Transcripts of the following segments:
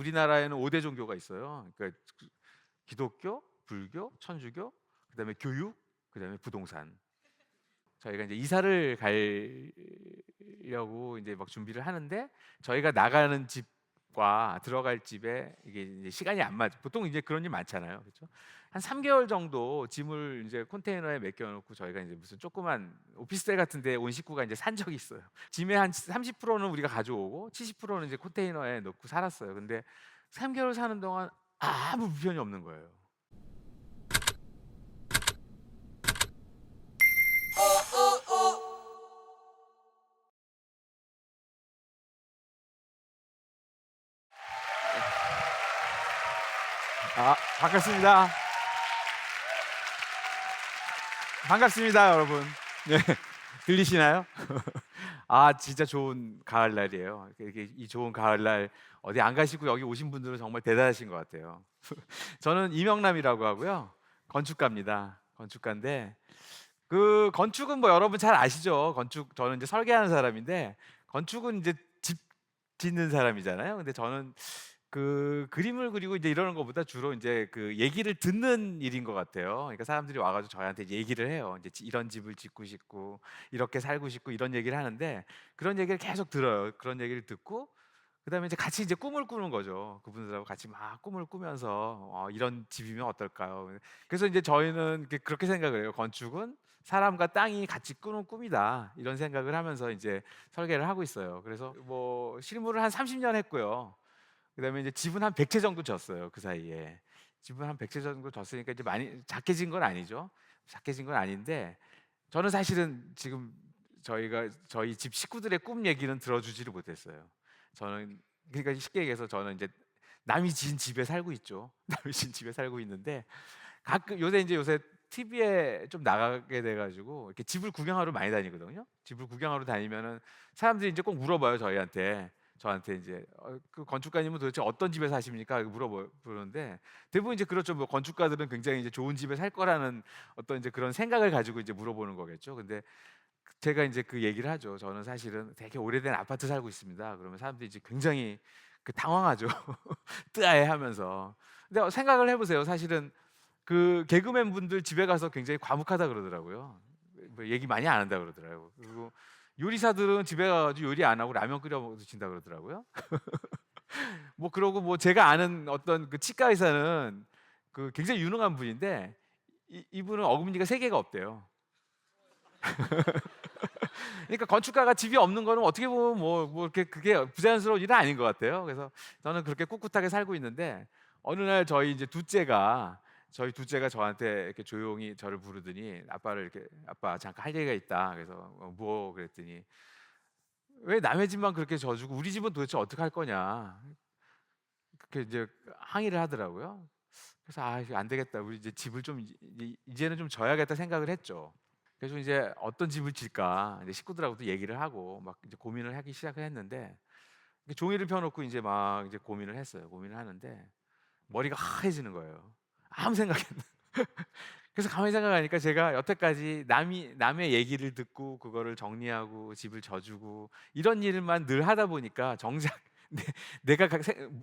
우리나라에는 5대 종교가 있어요. 그러니까 기독교, 불교, 천주교, 그다음에 교육, 그다음에 부동산. 저희가 이제 이사를 가려고 이제 막 준비를 하는데 저희가 나가는 집과 들어갈 집에 이게 이제 시간이 안 맞아. 보통 이제 그런 일 많잖아요. 그렇죠? 한 3개월 정도 짐을 이제 컨테이너에 맡겨 놓고 저희가 이제 무슨 조그만 오피스텔 같은 데 온 식구가 이제 산 적이 있어요. 짐의 한 30%는 우리가 가져오고 70%는 이제 컨테이너에 넣고 살았어요. 근데 3개월 사는 동안 아무 불편이 없는 거예요. 반갑습니다. 반갑습니다, 여러분. 네. 들리시나요? 진짜 좋은 가을날이에요. 이렇게 이 좋은 가을날 어디 안 가시고 여기 오신 분들은 정말 대단하신 것 같아요. 저는 이명남이라고 하고요. 건축가입니다. 건축가인데 그 건축은 뭐 여러분 잘 아시죠? 건축 저는 이제 설계하는 사람인데 건축은 이제 집 짓는 사람이잖아요. 근데 저는 그 그림을 그리고 이제 이러는 것보다 주로 이제 그 얘기를 듣는 일인 것 같아요. 그러니까 사람들이 와가지고 저희한테 이제 얘기를 해요. 이제 이런 집을 짓고 싶고 이렇게 살고 싶고 이런 얘기를 하는데 그런 얘기를 계속 들어요. 그런 얘기를 듣고 그다음에 이제 같이 이제 꿈을 꾸는 거죠. 그분들하고 같이 막 꿈을 꾸면서 이런 집이면 어떨까요? 그래서 이제 저희는 그렇게 생각을 해요. 건축은 사람과 땅이 같이 꾸는 꿈이다. 이런 생각을 하면서 이제 설계를 하고 있어요. 그래서 뭐 실무를 한 30년 했고요. 그다음에 이제 집은 한 100채 정도 졌어요. 그 사이에. 집은 한 100채 정도 졌으니까 이제 많이 작게 진 건 아니죠. 작게 진 건 아닌데 저는 사실은 지금 저희 집 식구들의 꿈 얘기는 들어주지를 못했어요. 저는 그러니까 쉽게 얘기해서 저는 이제 남이 지은 집에 살고 있죠. 남이 지은 집에 살고 있는데 가끔 요새 TV에 좀 나가게 돼가지고 이렇게 집을 구경하러 많이 다니거든요. 집을 구경하러 다니면은 사람들이 이제 꼭 물어봐요 저한테 이제 그 건축가님은 도대체 어떤 집에 사십니까? 이렇게 물어보는데 대부분 이제 그렇죠. 뭐 건축가들은 굉장히 이제 좋은 집에 살 거라는 어떤 이제 그런 생각을 가지고 이제 물어보는 거겠죠. 근데 제가 이제 그 얘기를 하죠. 저는 사실은 되게 오래된 아파트 살고 있습니다. 그러면 사람들이 이제 굉장히 당황하죠. 뜨아해하면서. 근데 생각을 해보세요. 사실은 그 개그맨 분들 집에 가서 굉장히 과묵하다 그러더라고요. 뭐 얘기 많이 안 한다 그러더라고요. 그리고 요리사들은 집에 가가지고 요리 안 하고 라면 끓여 드신다 그러더라고요. 뭐 그러고 뭐 제가 아는 어떤 그 치과 의사는 그 굉장히 유능한 분인데 이분은 어금니가 세 개가 없대요. 그러니까 건축가가 집이 없는 거는 어떻게 보면 뭐 이렇게 그게 부자연스러운 일은 아닌 것 같아요. 그래서 저는 그렇게 꿋꿋하게 살고 있는데 어느 날 저희 둘째가 저한테 이렇게 조용히 저를 부르더니 아빠를 이렇게 아빠 잠깐 할 얘기가 있다. 그래서 뭐 그랬더니 왜 남의 집만 그렇게 져주고 우리 집은 도대체 어떻게 할 거냐 그렇게 이제 항의를 하더라고요. 그래서 이거 안 되겠다. 우리 이제 집을 좀 이제는 좀 져야겠다 생각을 했죠. 그래서 이제 어떤 집을 질까 이제 식구들하고도 얘기를 하고 막 이제 고민을 하기 시작을 했는데 종이를 펴놓고 이제 막 이제 고민을 했어요. 고민을 하는데 머리가 하얘지는 거예요. 아무 생각이 안 나. 그래서 가만히 생각하니까 제가 여태까지 남의 얘기를 듣고 그거를 정리하고 집을 져주고 이런 일만 늘 하다 보니까 정작 내,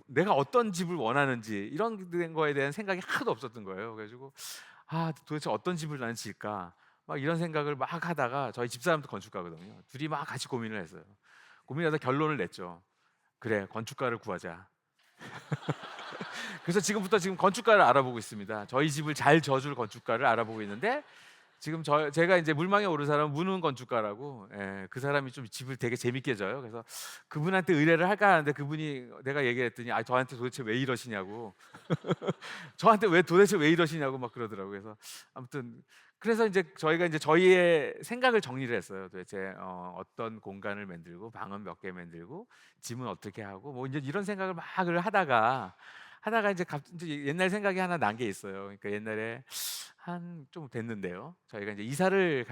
내가 어떤 집을 원하는지 이런 거에 대한 생각이 하나도 없었던 거예요. 그래가지고 도대체 어떤 집을 나는 질까 막 이런 생각을 막 하다가 저희 집사람도 건축가거든요. 둘이 막 같이 고민을 했어요. 고민하다 결론을 냈죠. 그래, 건축가를 구하자. 그래서 지금부터 지금 건축가를 알아보고 있습니다. 저희 집을 잘 져줄 건축가를 알아보고 있는데 지금 제가 이제 물망에 오른 사람은 문훈 건축가라고 그 사람이 좀 집을 되게 재밌게 져요. 그래서 그분한테 의뢰를 할까 하는데 그분이 내가 얘기를 했더니 저한테 도대체 왜 이러시냐고 저한테 왜 도대체 왜 이러시냐고 막 그러더라고요. 그래서 아무튼 그래서 이제 저희가 이제 저희의 생각을 정리를 했어요. 도대체 어떤 공간을 만들고 방은 몇 개 만들고 짐은 어떻게 하고 뭐 이제 이런 생각을 막 하다가 이제 옛날 생각이 하나 난 게 있어요. 그러니까 옛날에 한 좀 됐는데요. 저희가 이제 이사를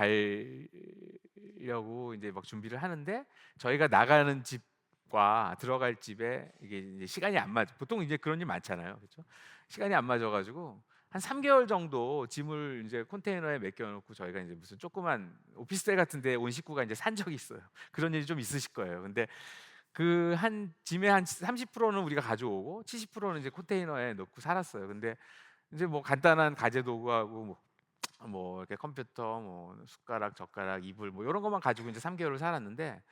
가려고 이제 막 준비를 하는데 저희가 나가는 집과 들어갈 집에 이게 이제 시간이 안 맞아. 보통 이제 그런 일 많잖아요. 그렇죠? 시간이 안 맞아가지고 한 3개월 정도 짐을 이제 컨테이너에 맡겨놓고 저희가 이제 무슨 조그만 오피스텔 같은데 온 식구가 이제 산 적이 있어요. 그런 일이 좀 있으실 거예요. 근데 그 한 짐의 한 30%는 우리가 가져오고 70%는 이제 컨테이너에 넣고 살았어요. 근데 이제 뭐 간단한 가재 도구하고 뭐 이렇게 컴퓨터, 뭐 숟가락, 젓가락, 이불 뭐 요런 것만 가지고 이제 3 개월을 살았는데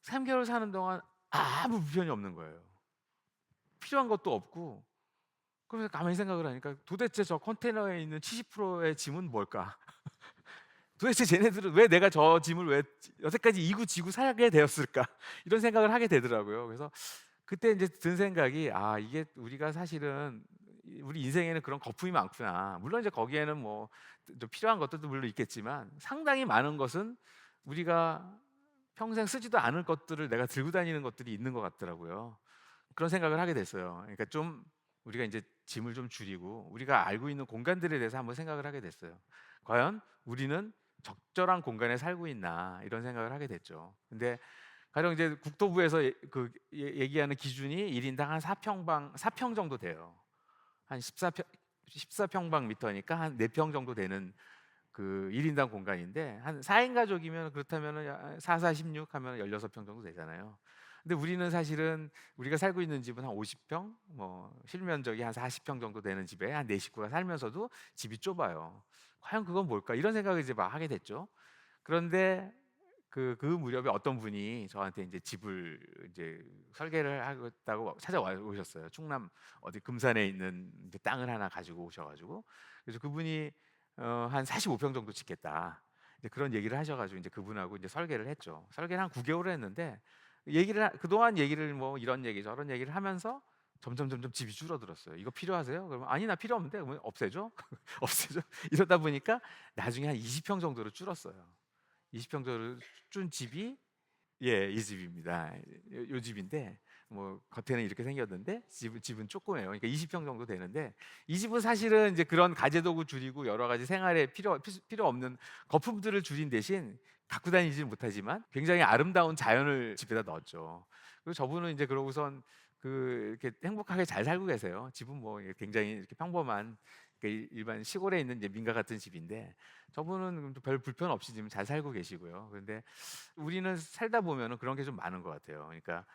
3 개월 사는 동안 아무 불편이 없는 거예요. 필요한 것도 없고. 그래서 가만히 생각을 하니까 '도대체 저 컨테이너에 있는 70%의 짐은 뭘까? 도대체 쟤네들은 왜 내가 저 짐을 왜 여태까지 이고 지고 살게 되었을까?' 이런 생각을 하게 되더라고요. 그래서 그때 인제 든 생각이 '아 이게 우리가 사실은 우리 인생에는 그런 거품이 많구나.' 물론 이제 거기에는 뭐 좀 필요한 것들도 물론 있겠지만 상당히 많은 것은 우리가 평생 쓰지도 않을 것들을 내가 들고 다니는 것들이 있는 것 같더라고요. 그런 생각을 하게 됐어요. 그러니까 좀 우리가 인제 짐을 좀 줄이고 우리가 알고 있는 공간들에 대해서 한번 생각을 하게 됐어요. '과연 우리는 적절한 공간에 살고 있나?' 이런 생각을 하게 됐죠. 근데 가령 이제 국토부에서 얘기하는 기준이 1 인당 한 4 평 정도 돼요. 한 14 평방미터니까 한 4평 정도 되는 그 1 인당 공간인데 한 4인 가족이면 그렇다면은 4, 16 하면 16평 정도 되잖아요. 근데 우리는 사실은 우리가 살고 있는 집은 한 50 평, 뭐 실면적이 한 40평 정도 되는 집에 한 4 식구가 살면서도 집이 좁아요. '과연 그건 뭘까?' 이런 생각을 이제 막 하게 됐죠. 그런데 그 무렵에 어떤 분이 저한테 인제 집을 이제 설계를 하겠다고 찾아와 오셨어요. 충남 어디 금산에 있는 이제 땅을 하나 가지고 오셔 가지고 그래서 그분이 한 "45 평 정도 짓겠다." 이제 그런 얘기를 하셔 가지고 인제 그분하고 이제 설계를 했죠. 설계를 한 9 개월을 했는데 그동안 얘기를 뭐 이런 얘기 저런 얘기를 하면서 점점 집이 줄어들었어요. "이거 필요하세요?" 그러면 "아니 나 필요 없는데." 그러면 "없애줘?" 없애줘? 이러다 보니까 나중에 한 20평 정도로 줄었어요. 20평 정도로 준 집이 예 이 집입니다. 요 집인데 뭐 겉에는 이렇게 생겼는데 집은 쪼끄매요. 그러니까 20평 정도 되는데 이 집은 사실은 이제 그런 가재도구 줄이고 여러 가지 생활에 필요 없는 거품들을 줄인 대신 갖고 다니지는 못하지만 굉장히 아름다운 자연을 집에다 넣었죠. 그리고 저분은 인제 그러고선 이렇게 행복하게 잘 살고 계세요. 집은 뭐 굉장히 이렇게 평범한 일반 시골에 있는 이제 민가 같은 집인데 저분은 별 불편 없이 지금 잘 살고 계시고요. 그런데 우리는 살다 보면은 그런 게 좀 많은 것 같아요. 그러니까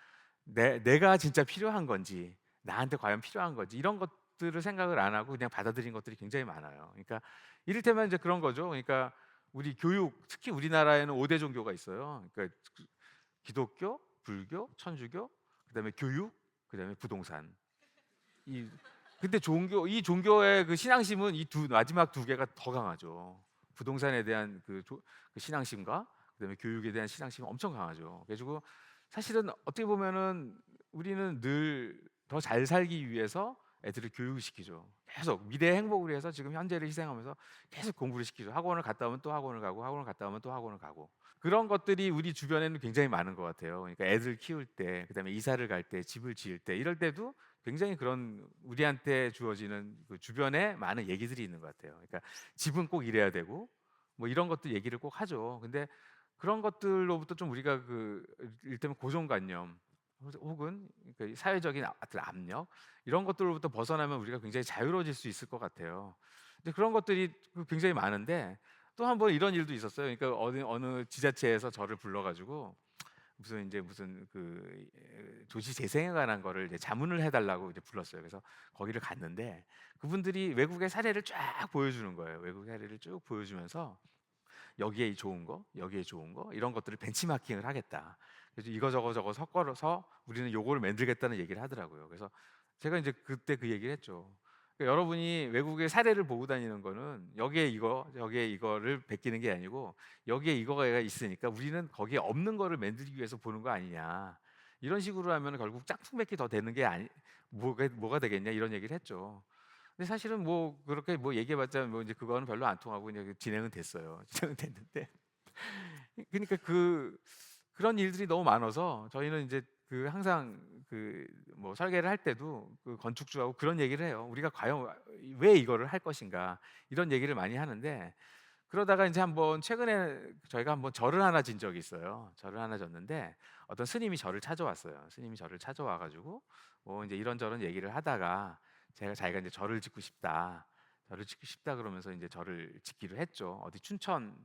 내가 진짜 필요한 건지, 나한테 과연 필요한 건지 이런 것들을 생각을 안 하고 그냥 받아들인 것들이 굉장히 많아요. 그러니까 이를테면 이제 그런 거죠. 그러니까 우리 교육, 특히 우리나라에는 5대 종교가 있어요. 그러니까 기독교, 불교, 천주교, 그다음에 교육, 그다음에 부동산. 이 근데 이 종교의 그 신앙심은 이 마지막 두 개가 더 강하죠. 부동산에 대한 그 신앙심과 그다음에 교육에 대한 신앙심이 엄청 강하죠. 그래 가지고 사실은 어떻게 보면은 우리는 늘 더 잘 살기 위해서 애들을 교육을 시키죠. 계속 미래의 행복을 위해서 지금 현재를 희생하면서 계속 공부를 시키죠. 학원을 갔다 오면 또 학원을 가고 학원을 갔다 오면 또 학원을 가고. 그런 것들이 우리 주변에는 굉장히 많은 것 같아요. 그러니까 애들 키울 때, 그다음에 이사를 갈 때, 집을 지을 때 이럴 때도 굉장히 그런 우리한테 주어지는 그 주변에 많은 얘기들이 있는 것 같아요. 그러니까 집은 꼭 이래야 되고 뭐 이런 것도 얘기를 꼭 하죠. 근데 그런 것들로부터 좀 우리가 이를테면 고정관념 혹은 그 사회적인 어떤 압력 이런 것들로부터 벗어나면 우리가 굉장히 자유로워질 수 있을 것 같아요. 근데 그런 것들이 굉장히 많은데 또 한 번 이런 일도 있었어요. 그러니까 어느 지자체에서 저를 불러 가지고 무슨 도시 재생에 관한 거를 이제 자문을 해 달라고 이제 불렀어요. 그래서 거기를 갔는데 그분들이 외국의 사례를 쫙 보여주는 거예요. 외국 사례를 쭉 보여주면서 여기에 좋은 거, 여기에 좋은 거 이런 것들을 벤치마킹을 하겠다. 그래서 이거 저거 섞어서 우리는 요거를 만들겠다는 얘기를 하더라고요. 그래서 제가 이제 그때 그 얘기를 했죠. 그러니까 여러분이 외국의 사례를 보고 다니는 거는 여기에 이거, 여기에 이거를 베끼는 게 아니고 여기에 이거가 있으니까 우리는 거기에 없는 거를 만들기 위해서 보는 거 아니냐. 이런 식으로 하면 결국 짝퉁밖에 더 되는 게 뭐가 되겠냐 이런 얘기를 했죠. 근데 사실은 뭐 그렇게 뭐 얘기해봤자 뭐 이제 그거는 별로 안 통하고 그냥 진행은 됐어요. 진행은 됐는데 그러니까 그런 일들이 너무 많아서 저희는 이제 항상 뭐 설계를 할 때도 건축주하고 그런 얘기를 해요. 우리가 과연 왜 이거를 할 것인가 이런 얘기를 많이 하는데 그러다가 인제 한번 최근에 저희가 한번 절을 하나 진 적이 있어요. 절을 하나 졌는데 어떤 스님이 저를 찾아왔어요. 스님이 저를 찾아와 가지고 뭐 인제 이런저런 얘기를 하다가 자기가 인제 "절을 짓고 싶다. 절을 짓고 싶다." 그러면서 인제 절을 짓기로 했죠. 어디 춘천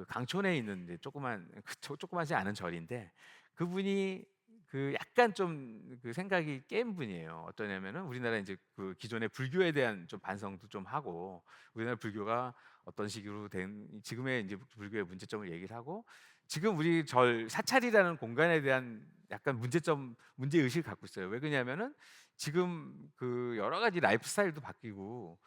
강촌에 있는 이제 조그마하지 않은 절인데 그분이 그 약간 좀 그 생각이 깬 분이에요. 어떠냐면은 우리나라 이제 그 기존의 불교에 대한 좀 반성도 좀 하고, 우리나라 불교가 어떤 식으로 된 지금의 이제 불교의 문제점을 얘기를 하고, 지금 우리 절 사찰이라는 공간에 대한 약간 문제 의식을 갖고 있어요. 왜 그러냐면은 지금 그 여러 가지 라이프 스타일도 바뀌고,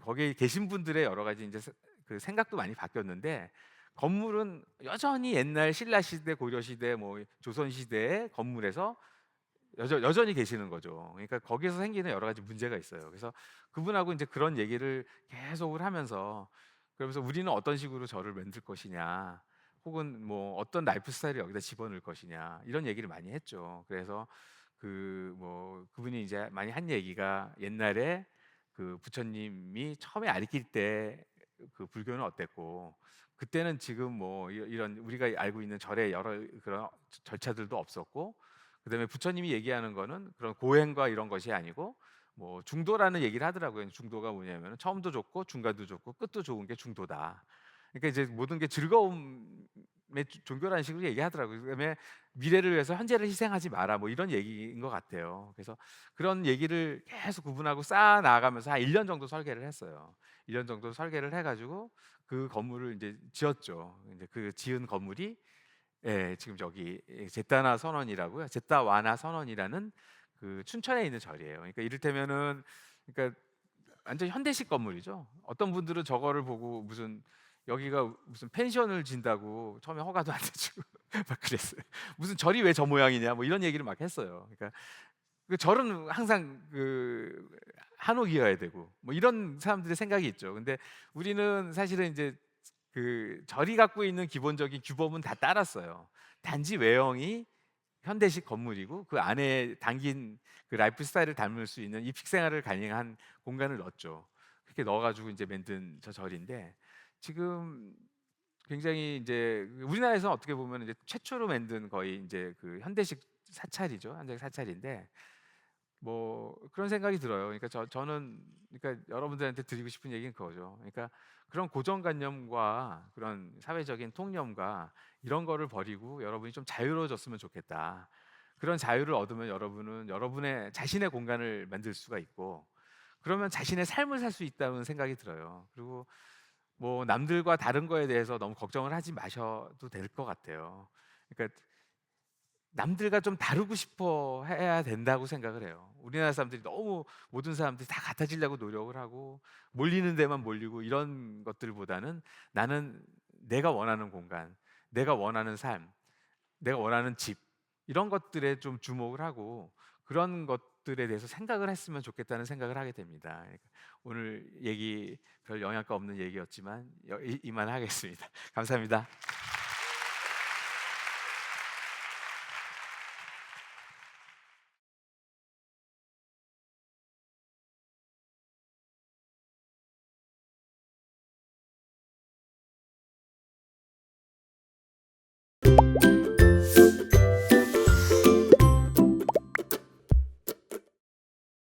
거기에 계신 분들의 여러 가지 이제 그 생각도 많이 바뀌었는데, 건물은 여전히 옛날 신라 시대, 고려 시대, 뭐 조선 시대의 건물에서 여전히 계시는 거죠. 그러니까 거기에서 생기는 여러 가지 문제가 있어요. 그래서 그분하고 이제 그런 얘기를 계속을 하면서, 그러면서 우리는 어떤 식으로 절을 만들 것이냐, 혹은 뭐 어떤 라이프 스타일을 여기다 집어넣을 것이냐, 이런 얘기를 많이 했죠. 그래서 그분이 이제 많이 한 얘기가, 옛날에 그 부처님이 처음에 가르칠 때 그 불교는 어땠고, 그때는 지금 뭐 이런 우리가 알고 있는 절의 여러 그런 절차들도 없었고, 그다음에 부처님이 얘기하는 거는 그런 고행과 이런 것이 아니고, 뭐 중도라는 얘기를 하더라고요. 중도가 뭐냐면 처음도 좋고 중간도 좋고 끝도 좋은 게 중도다. 그러니까 이제 모든 게 즐거움의 종교라는 식으로 얘기하더라고요. 그다음에 미래를 위해서 현재를 희생하지 마라, 뭐 이런 얘기인 것 같아요. 그래서 그런 얘기를 계속 구분하고 쌓아 나가면서 한 1년 정도 설계를 했어요. 1년 정도 설계를 해가지고 그 건물을 이제 지었죠. 이제 그 지은 건물이, 예, 지금 저기 제타나 선원이라고요. 제타와나 선원이라는 그 춘천에 있는 절이에요. 그러니까 이를테면은, 그러니까 완전 현대식 건물이죠. 어떤 분들은 저거를 보고 무슨 여기가 무슨 펜션을 진다고 처음에 허가도 안 내주고 막 그랬어요. 무슨 절이 왜 저 모양이냐, 뭐 이런 얘기를 막 했어요. 그러니까 그 절은 항상 그 한옥이어야 되고, 뭐 이런 사람들의 생각이 있죠. 근데 우리는 사실은 이제 그 절이 갖고 있는 기본적인 규범은 다 따랐어요. 단지 외형이 현대식 건물이고, 그 안에 담긴 그 라이프 스타일을 담을 수 있는 입식 생활을 가능한 공간을 넣었죠. 그렇게 넣어가지고 이제 만든 저 절인데, 지금 굉장히 이제 우리나라에서 어떻게 보면 이제 최초로 만든 거의 이제 그 현대식 사찰이죠. 현대식 사찰인데, 뭐 그런 생각이 들어요. 그러니까 저는, 그러니까 여러분들한테 드리고 싶은 얘기는 그거죠. 그러니까 그런 고정관념과 그런 사회적인 통념과 이런 거를 버리고 여러분이 좀 자유로워졌으면 좋겠다. 그런 자유를 얻으면 여러분은 여러분의 자신의 공간을 만들 수가 있고, 그러면 자신의 삶을 살 수 있다는 생각이 들어요. 그리고 뭐 남들과 다른 거에 대해서 너무 걱정을 하지 마셔도 될 것 같아요. 그러니까 남들과 좀 다르고 싶어 해야 된다고 생각을 해요. 우리나라 사람들이 너무 모든 사람들이 다 같아지려고 노력을 하고, 몰리는 데만 몰리고 이런 것들보다는, 나는 내가 원하는 공간, 내가 원하는 삶, 내가 원하는 집, 이런 것들에 좀 주목을 하고 그런 것들에 대해서 생각을 했으면 좋겠다는 생각을 하게 됩니다. 그러니까 오늘 얘기 별 영향가 없는 얘기였지만 이만하겠습니다. 감사합니다.